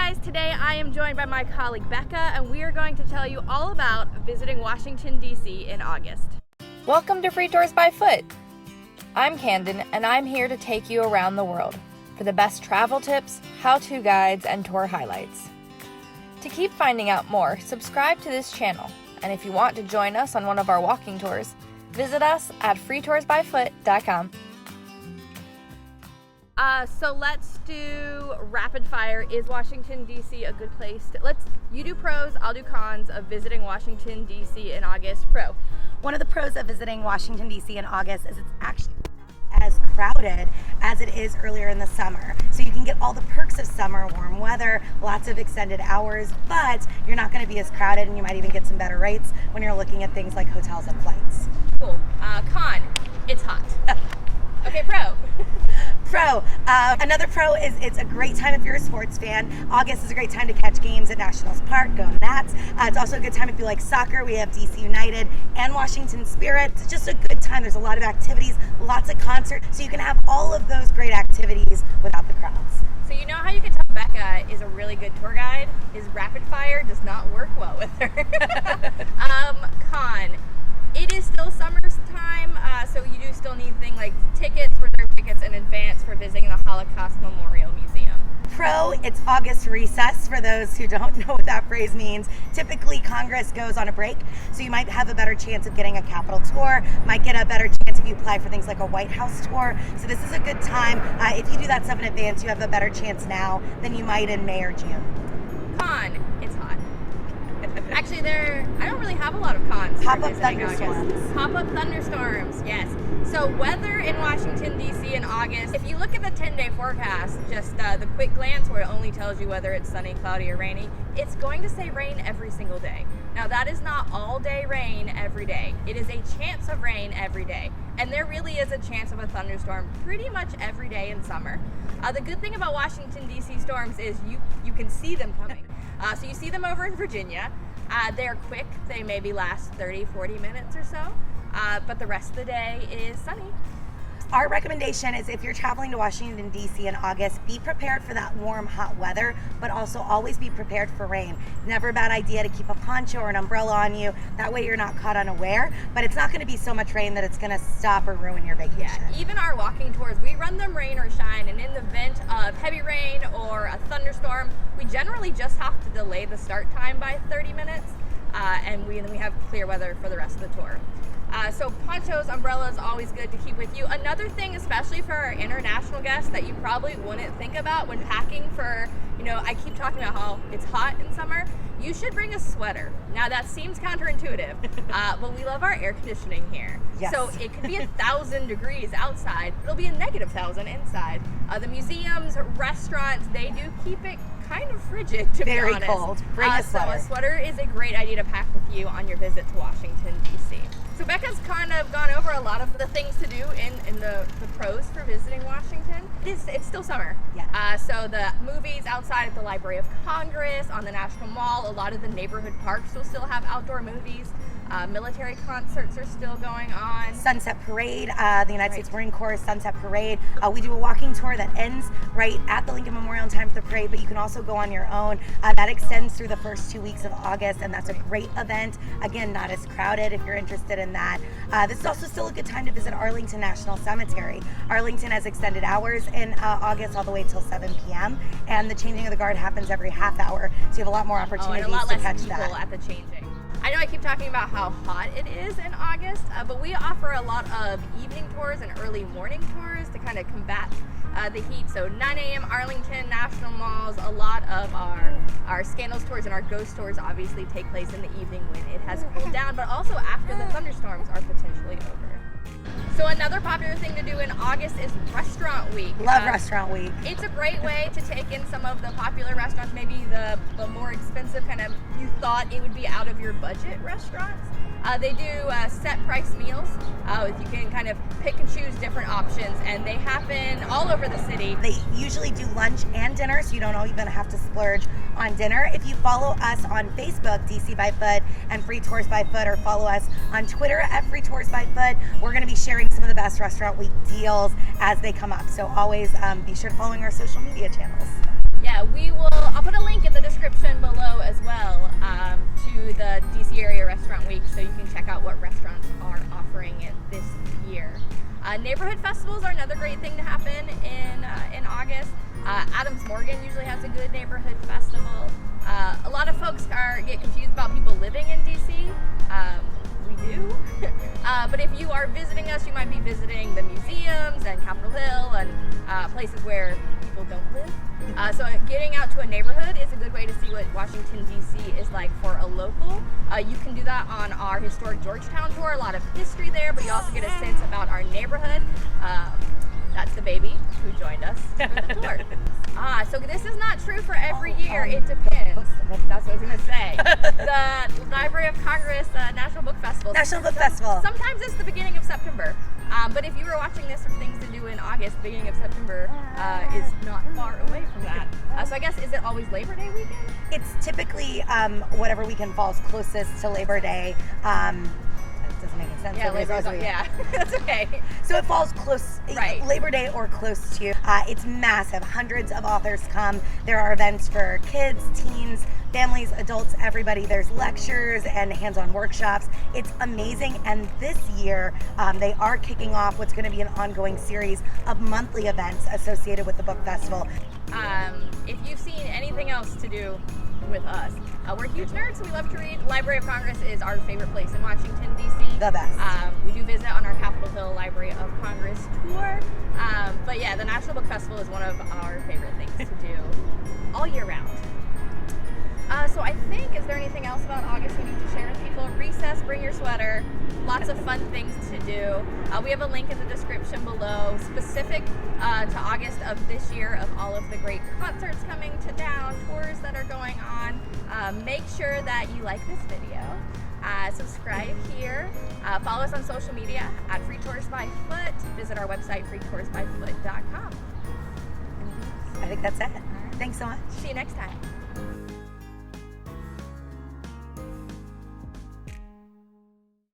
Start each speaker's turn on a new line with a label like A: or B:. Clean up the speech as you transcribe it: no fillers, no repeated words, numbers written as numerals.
A: guys, today I am joined by my colleague Becca, and we are going to tell you all about visiting Washington, D.C. in August.
B: Welcome to Free Tours by Foot. I'm Camden, and I'm here to take you around the world for the best travel tips, how-to guides, and tour highlights. To keep finding out more, subscribe to this channel, and if you want to join us on one of our walking tours, visit us at freetoursbyfoot.com.
A: So let's do rapid fire. Is Washington, D.C. a good place to, you do pros, I'll do cons of visiting Washington, D.C. in August. Pro.
C: One of the pros of visiting Washington, D.C. in August is it's actually not as crowded as it is earlier in the summer. So you can get all the perks of summer, warm weather, lots of extended hours, but you're not going to be as crowded, and you might even get some better rates when you're looking at things like hotels and flights.
A: Cool. Con, it's hot. Okay, pro.
C: Pro. Another pro is it's a great time if you're a sports fan. August is a great time to catch games at Nationals Park. Go Nats. It's also a good time if you like soccer. We have DC United and Washington Spirit. It's just a good time. There's a lot of activities, lots of concerts, so you can have all of those great activities without the crowds.
A: So you know how you can tell Becca is a really good tour guide? Is rapid fire does not work well with her. Con. It is still summertime, so you do still need things like tickets, reserve tickets in advance for visiting the Holocaust Memorial Museum.
C: Pro, it's August recess for those who don't know what that phrase means. Typically, Congress goes on a break, so you might have a better chance of getting a Capitol tour, might get a better chance if you apply for things like a White House tour. So this is a good time. If you do that stuff in advance, you have a better chance now than you might in May or June.
A: Con, it's hot. Actually, I don't really have a lot of cons.
C: Pop-up thunderstorms.
A: Pop-up thunderstorms, yes. So weather in Washington, D.C. in August, if you look at the 10-day forecast, just the quick glance where it only tells you whether it's sunny, cloudy, or rainy, it's going to say rain every single day. Now, that is not all-day rain every day. It is a chance of rain every day. And there really is a chance of a thunderstorm pretty much every day in summer. The good thing about Washington, D.C. storms is you can see them coming. So you see them over in Virginia. They're quick. They maybe last 30, 40 minutes or so. But the rest of the day is sunny.
C: Our recommendation is if you're traveling to Washington, D.C. in August, be prepared for that warm, hot weather, but also always be prepared for rain. Never a bad idea to keep a poncho or an umbrella on you. That way you're not caught unaware, but it's not going to be so much rain that it's going to stop or ruin your vacation.
A: Yeah, even our walking tours, we run them rain or shine, and in the event of heavy rain or a thunderstorm, we generally just have to delay the start time by 30 minutes, and we have clear weather for the rest of the tour. So ponchos, umbrellas, always good to keep with you. Another thing, especially for our international guests, that you probably wouldn't think about when packing for, I keep talking about how it's hot in summer, you should bring a sweater. Now that seems counterintuitive, but we love our air conditioning here.
C: Yes.
A: So it could be 1,000 degrees outside, it'll be a -1,000 inside. The museums, restaurants, they do keep it kind of frigid, to be honest.
C: Very cold. Bring a sweater.
A: So a sweater is a great idea to pack with you on your visit to Washington, D.C. So Becca's kind of gone over a lot of the things to do in the pros for visiting Washington. It's still summer.
C: Yeah.
A: So the movies outside at the Library of Congress, on the National Mall, a lot of the neighborhood parks will still have outdoor movies. Military concerts are still going on.
C: Sunset Parade, the United States Marine Corps Sunset Parade. We do a walking tour that ends right at the Lincoln Memorial in time for the parade, but you can also go on your own. That extends through the first 2 weeks of August, and that's a great event. Again, not as crowded if you're interested in that. This is also still a good time to visit Arlington National Cemetery. Arlington has extended hours in August all the way till 7 p.m., and the changing of the guard happens every half hour, so you have a lot more opportunities
A: and a lot
C: to
A: less
C: catch
A: people
C: that.
A: at the changing. I know I keep talking about how hot it is in August, but we offer a lot of evening tours and early morning tours to kind of combat the heat. So 9 a.m. Arlington, National Malls, a lot of our Scandals tours and our ghost tours obviously take place in the evening when it has cooled down, but also after the thunderstorms are potentially over. So another popular thing to do in August is Restaurant Week.
C: Love Restaurant Week.
A: It's a great way to take in some of the popular restaurants, maybe the more expensive kind of, you thought it would be out of your budget restaurants. They do set price meals. You can kind of pick and choose different options, and they happen all over the city.
C: They usually do lunch and dinner, so you don't even have to splurge on dinner. If you follow us on Facebook, DC by Foot and Free Tours by Foot, or follow us on Twitter at Free Tours by Foot, we're going to be sharing some of the best Restaurant Week deals as they come up. So always be sure to following our social media channels.
A: Yeah, I'll put a link in Neighborhood festivals are another great thing to happen in August. Adams Morgan usually has a good neighborhood festival. A lot of folks get confused about people living in DC. We do. But if you are visiting us, you might be visiting the museums and Capitol Hill and places where people don't live. So getting out to a neighborhood is a good way to see what Washington, D.C. is like for a local. You can do that on our historic Georgetown tour. A lot of history there, but you also get a sense about our neighborhood. That's the baby who joined us for the tour. So this is not true for every year. It depends. That's what I was going to say. The Library of Congress National Book Festival.
C: National Book Festival.
A: Sometimes it's the beginning of September. But if you were watching this for things to do in August, the beginning of September is not far away from that. So I guess, is it always Labor Day weekend?
C: It's typically whatever weekend falls closest to Labor Day. That doesn't make any sense.
A: Yeah, Labor Day. Yeah, that's okay.
C: So it falls close,
A: Right.
C: Labor Day or close to. It's massive. Hundreds of authors come. There are events for kids, teens, families, adults, everybody. There's lectures and hands-on workshops. It's amazing. And this year, they are kicking off what's going to be an ongoing series of monthly events associated with the book festival.
A: If you've seen anything else to do with us, we're huge nerds, so we love to read. Library of Congress is our favorite place in Washington, D.C.
C: The best.
A: We do visit on our Capitol Hill Library of Congress tour. But yeah, the National Book Festival is one of our favorite things to do all year round. So I think, is there anything else about August we need to share with people? Recess, bring your sweater. Lots of fun things to do. We have a link in the description below specific to August of this year of all of the great concerts coming to town, tours that are going on. Make sure that you like this video. Subscribe here. Follow us on social media at Free Tours by Foot. Visit our website, freetoursbyfoot.com.
C: I think that's it. Thanks so much.
A: See you next time.